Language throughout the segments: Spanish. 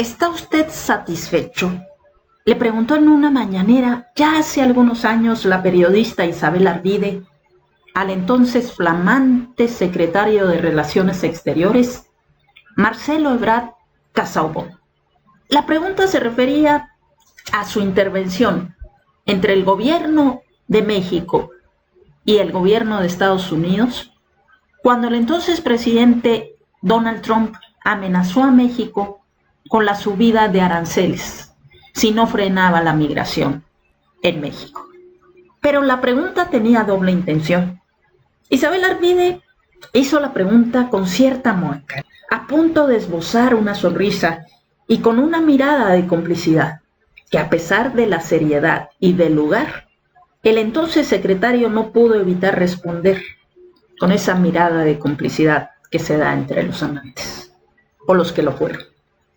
¿Está usted satisfecho?, le preguntó en una mañanera ya hace algunos años la periodista Isabel Arvide al entonces flamante secretario de Relaciones Exteriores, Marcelo Ebrard Casaubon. La pregunta se refería a su intervención entre el gobierno de México y el gobierno de Estados Unidos, cuando el entonces presidente Donald Trump amenazó a México con la subida de aranceles si no frenaba la migración en México. Pero la pregunta tenía doble intención. Isabel Arvide hizo la pregunta con cierta mueca, a punto de esbozar una sonrisa y con una mirada de complicidad, que a pesar de la seriedad y del lugar, el entonces secretario no pudo evitar responder con esa mirada de complicidad que se da entre los amantes, o los que lo fueron.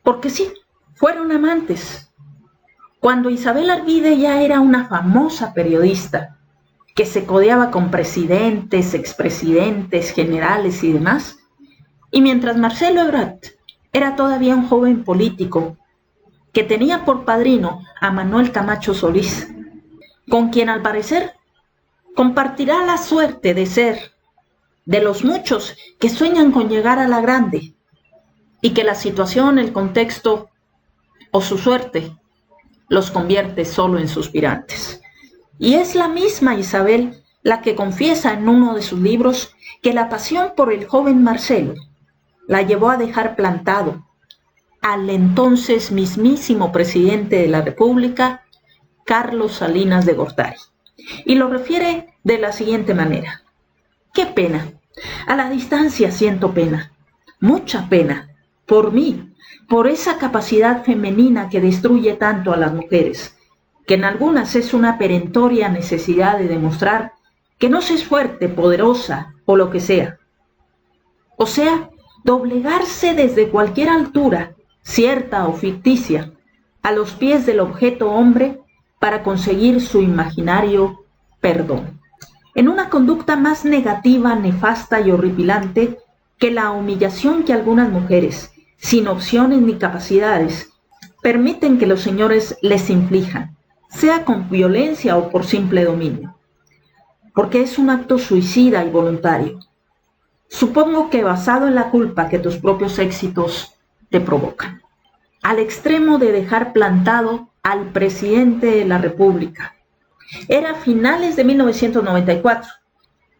Porque sí, fueron amantes. Cuando Isabel Arvide ya era una famosa periodista que se codeaba con presidentes, expresidentes, generales y demás, y mientras Marcelo Ebrard era todavía un joven político que tenía por padrino a Manuel Camacho Solís, con quien al parecer compartirá la suerte de ser de los muchos que sueñan con llegar a la grande y que la situación, el contexto o su suerte los convierte solo en suspirantes. Y es la misma Isabel la que confiesa en uno de sus libros que la pasión por el joven Marcelo la llevó a dejar plantado al entonces mismísimo presidente de la República, Carlos Salinas de Gortari. Y lo refiere de la siguiente manera: qué pena, a la distancia siento pena, mucha pena, por mí, por esa capacidad femenina que destruye tanto a las mujeres, que en algunas es una perentoria necesidad de demostrar que no se es fuerte, poderosa o lo que sea. O sea, doblegarse desde cualquier altura, cierta o ficticia, a los pies del objeto hombre para conseguir su imaginario perdón. En una conducta más negativa, nefasta y horripilante que la humillación que algunas mujeres, sin opciones ni capacidades, permiten que los señores les inflijan, sea con violencia o por simple dominio, porque es un acto suicida y voluntario. Supongo que basado en la culpa que tus propios éxitos te provocan, al extremo de dejar plantado al presidente de la República. Era finales de 1994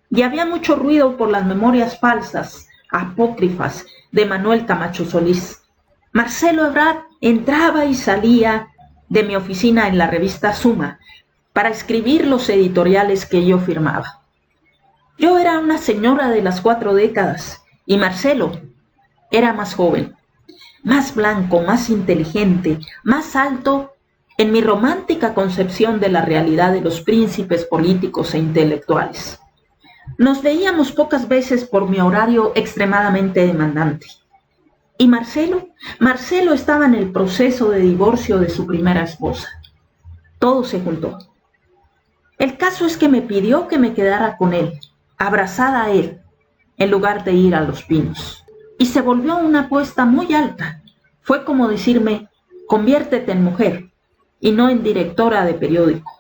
y había mucho ruido por las memorias falsas, apócrifas de Manuel Camacho Solís. Marcelo Ebrard entraba y salía de mi oficina en la revista Suma para escribir los editoriales que yo firmaba. Yo era una señora de las 4 décadas y Marcelo era más joven, más blanco, más inteligente, más alto en mi romántica concepción de la realidad de los príncipes políticos e intelectuales. Nos veíamos pocas veces por mi horario extremadamente demandante. Y Marcelo estaba en el proceso de divorcio de su primera esposa. Todo se juntó. El caso es que me pidió que me quedara con él, abrazada a él, en lugar de ir a Los Pinos. Y se volvió una apuesta muy alta. Fue como decirme: conviértete en mujer, y no en directora de periódico,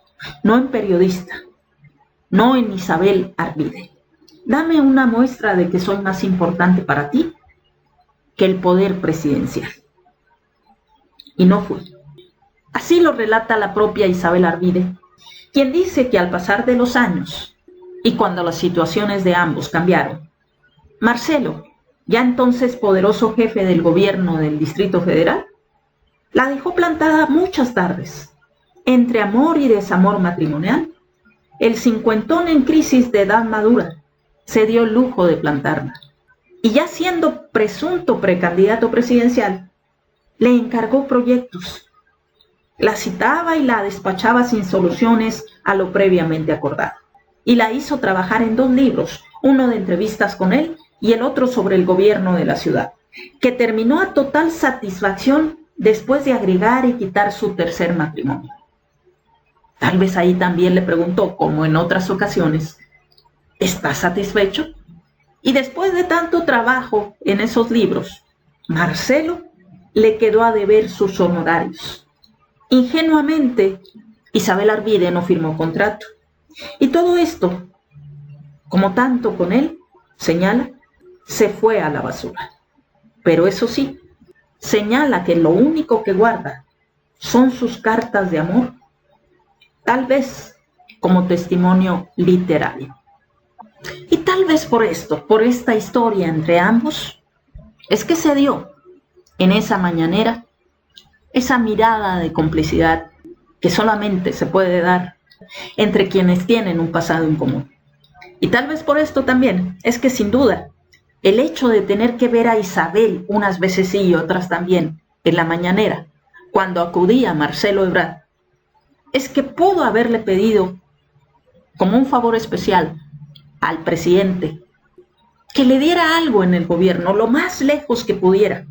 no en periodista, no en Isabel Arvide. Dame una muestra de que soy más importante para ti que el poder presidencial. Y no fui. Así lo relata la propia Isabel Arvide, quien dice que al pasar de los años, y cuando las situaciones de ambos cambiaron, Marcelo, ya entonces poderoso jefe del gobierno del Distrito Federal, la dejó plantada muchas tardes. Entre amor y desamor matrimonial, el cincuentón en crisis de edad madura se dio el lujo de plantarla. Y ya siendo presunto precandidato presidencial, le encargó proyectos. La citaba y la despachaba sin soluciones a lo previamente acordado. Y la hizo trabajar en 2 libros, uno de entrevistas con él y el otro sobre el gobierno de la ciudad, que terminó a total satisfacción después de agregar y quitar su tercer matrimonio. Tal vez ahí también le preguntó, como en otras ocasiones: ¿estás satisfecho? Y después de tanto trabajo en esos libros, Marcelo le quedó a deber sus honorarios. Ingenuamente, Isabel Arvide no firmó contrato. Y todo esto, como tanto con él, señala, se fue a la basura. Pero eso sí, señala que lo único que guarda son sus cartas de amor, tal vez como testimonio literario. Y tal vez por esto, por esta historia entre ambos, es que se dio en esa mañanera esa mirada de complicidad que solamente se puede dar entre quienes tienen un pasado en común. Y tal vez por esto también es que sin duda el hecho de tener que ver a Isabel unas veces sí y otras también en la mañanera, cuando acudía a Marcelo Ebrard, es que pudo haberle pedido como un favor especial al presidente que le diera algo en el gobierno, lo más lejos que pudiera.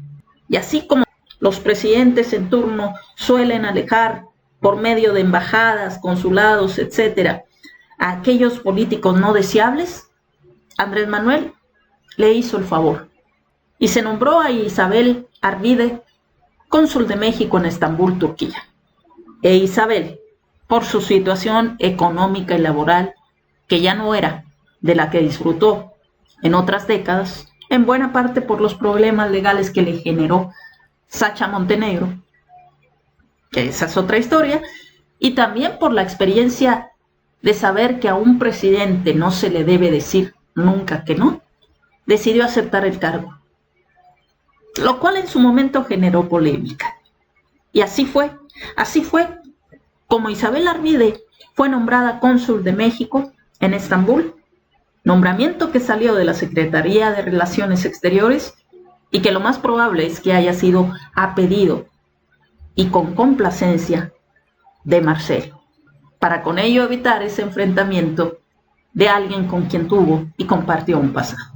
Y así como los presidentes en turno suelen alejar por medio de embajadas, consulados, etcétera, a aquellos políticos no deseables, Andrés Manuel le hizo el favor y se nombró a Isabel Arvide cónsul de México en Estambul, Turquía. E Isabel, por su situación económica y laboral, que ya no era de la que disfrutó en otras décadas, en buena parte por los problemas legales que le generó Sacha Montenegro, que esa es otra historia, y también por la experiencia de saber que a un presidente no se le debe decir nunca que no, decidió aceptar el cargo, lo cual en su momento generó polémica. Y así fue como Isabel Arvide fue nombrada cónsul de México en Estambul, nombramiento que salió de la Secretaría de Relaciones Exteriores y que lo más probable es que haya sido a pedido y con complacencia de Marcelo, para con ello evitar ese enfrentamiento de alguien con quien tuvo y compartió un pasado.